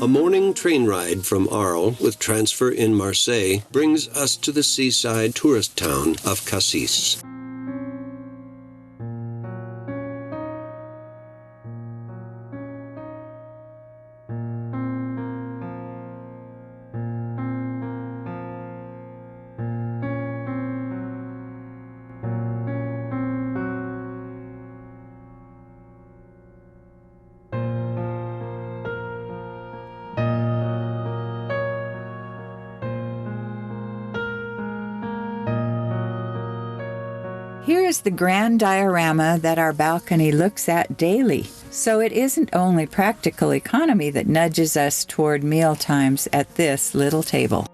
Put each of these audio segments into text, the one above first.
A morning train ride from Arles with transfer in Marseille brings us to the seaside tourist town of Cassis. Here is the grand diorama that our balcony looks at daily. So it isn't only practical economy that nudges us toward meal times at this little table.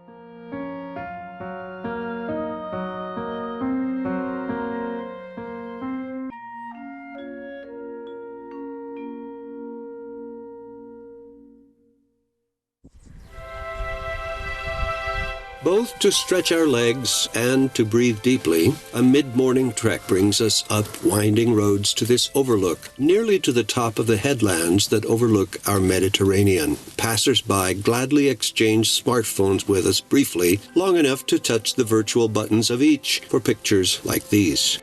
Both to stretch our legs and to breathe deeply, a mid-morning trek brings us up winding roads to this overlook, nearly to the top of the headlands that overlook our Mediterranean. Passers-by gladly exchange smartphones with us briefly, long enough to touch the virtual buttons of each for pictures like these.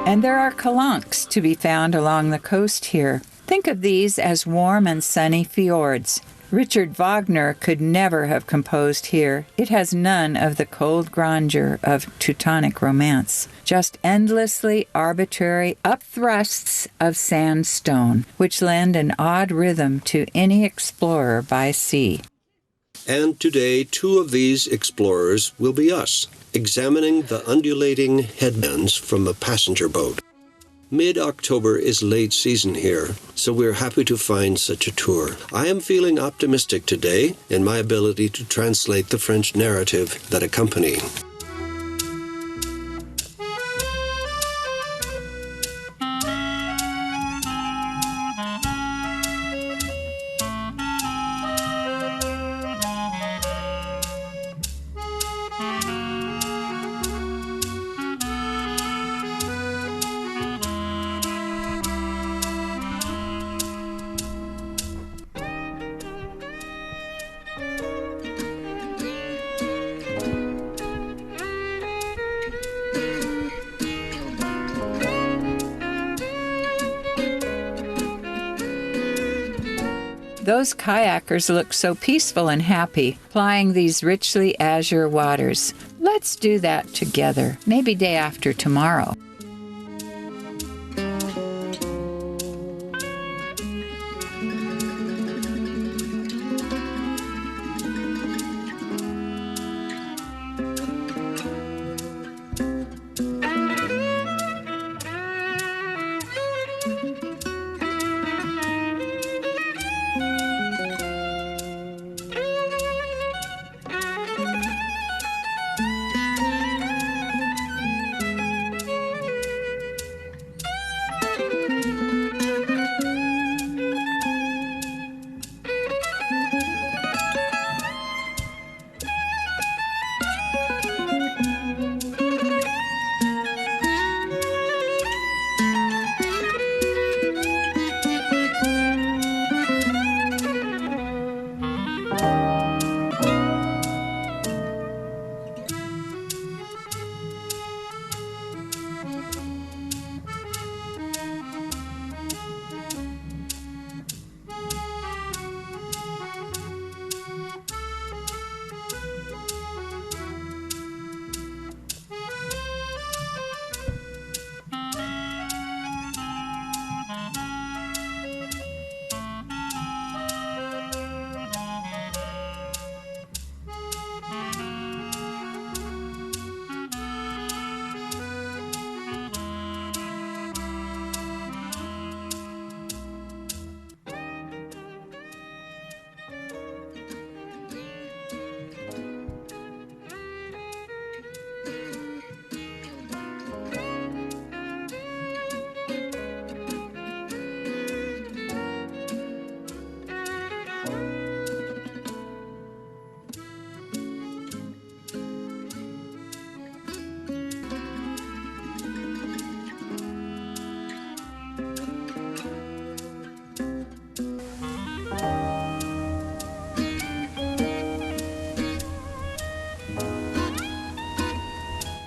And there are calanques to be found along the coast here. Think of these as warm and sunny fjords. Richard Wagner could never have composed here. It has none of the cold grandeur of Teutonic romance, just endlessly arbitrary upthrusts of sandstone, which lend an odd rhythm to any explorer by sea. And today, two of these explorers will be us, examining the undulating headlands from a passenger boat. Mid-October is late season here, so we're happy to find such a tour. I am feeling optimistic today in my ability to translate the French narrative that accompany. Those kayakers look so peaceful and happy, plying these richly azure waters. Let's do that together, maybe day after tomorrow.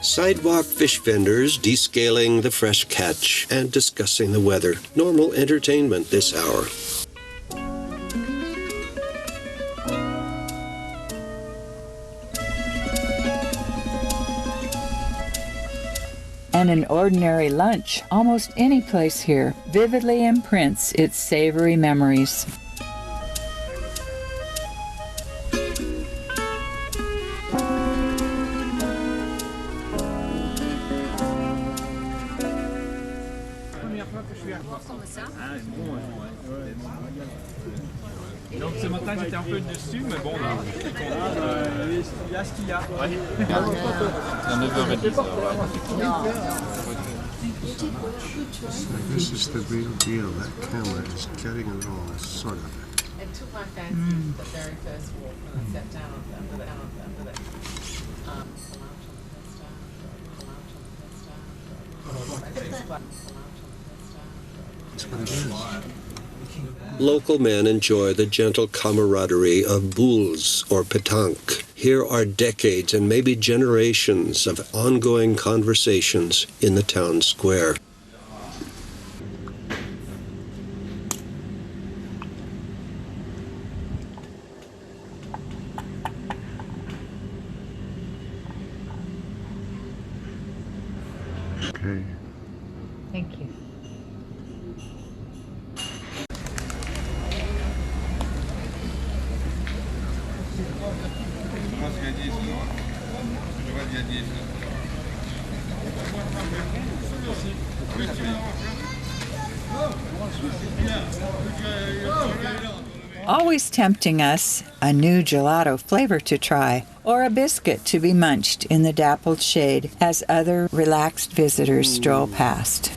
Sidewalk fish vendors descaling the fresh catch and discussing the weather. Normal entertainment this hour. And an ordinary lunch, almost any place here, vividly imprints its savory memories. Donc ce matin j'étais un peu dessus, mais bon là, il y a ce qu'il y a. Ouais. À 9h30. This is the real deal. That camera is getting it all, sort of. It took my fancy the very first walk when I sat down under the That's what it is. Local men enjoy the gentle camaraderie of boules or petanc. Here are decades and maybe generations of ongoing conversations in the town square. Okay. Thank you. Always tempting us a new gelato flavor to try, or a biscuit to be munched in the dappled shade as other relaxed visitors stroll past.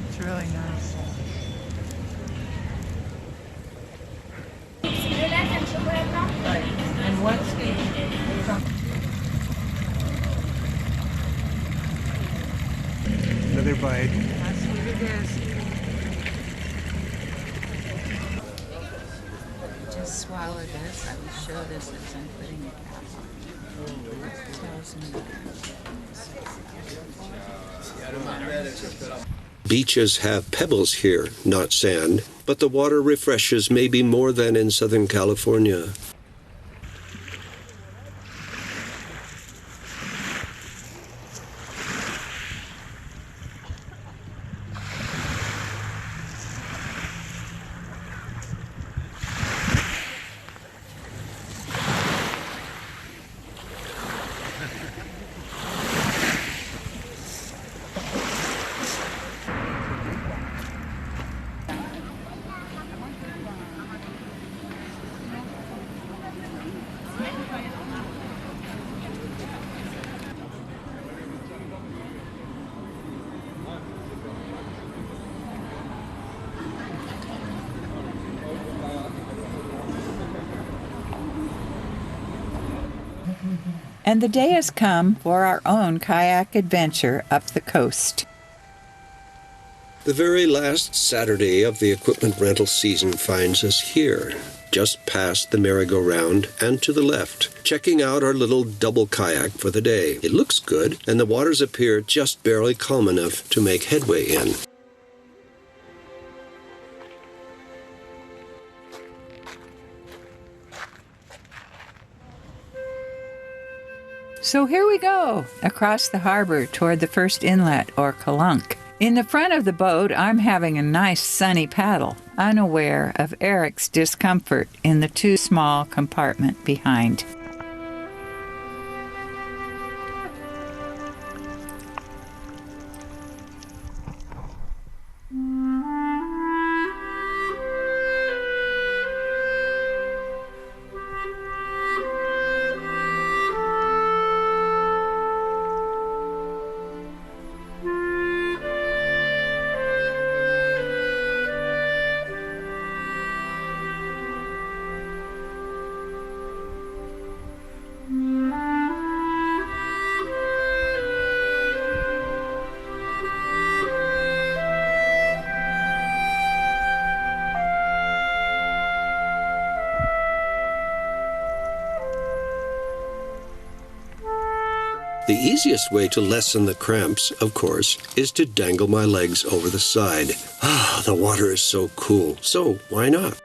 It's really nice. And what's Another bite. That's what it is. Just swallow this. I will show this as I'm putting it out. Beaches have pebbles here, not sand, but the water refreshes maybe more than in Southern California. And the day has come for our own kayak adventure up the coast. The very last Saturday of the equipment rental season finds us here, just past the merry-go-round and to the left, checking out our little double kayak for the day. It looks good, and the waters appear just barely calm enough to make headway in. So here we go, across the harbor toward the first inlet, or kayak. In the front of the boat, I'm having a nice sunny paddle, unaware of Eric's discomfort in the too small compartment behind. The easiest way to lessen the cramps, of course, is to dangle my legs over the side. Ah, the water is so cool, so why not?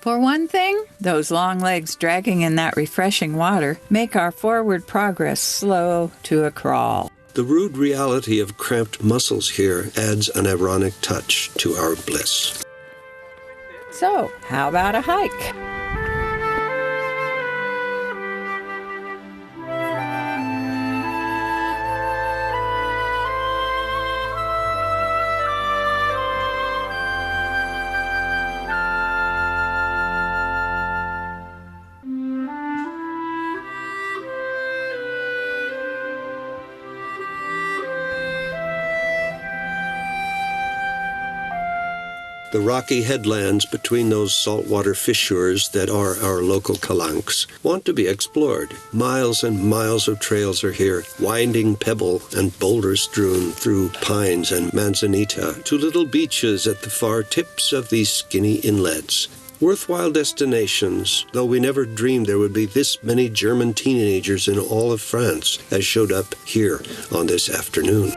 For one thing, those long legs dragging in that refreshing water make our forward progress slow to a crawl. The rude reality of cramped muscles here adds an ironic touch to our bliss. So, how about a hike? The rocky headlands between those saltwater fissures that are our local calanques want to be explored. Miles and miles of trails are here, winding pebble and boulder strewn through pines and manzanita to little beaches at the far tips of these skinny inlets. Worthwhile destinations, though we never dreamed there would be this many German teenagers in all of France as showed up here on this afternoon.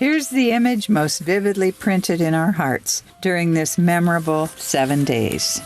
Here's the image most vividly printed in our hearts during this memorable 7 days.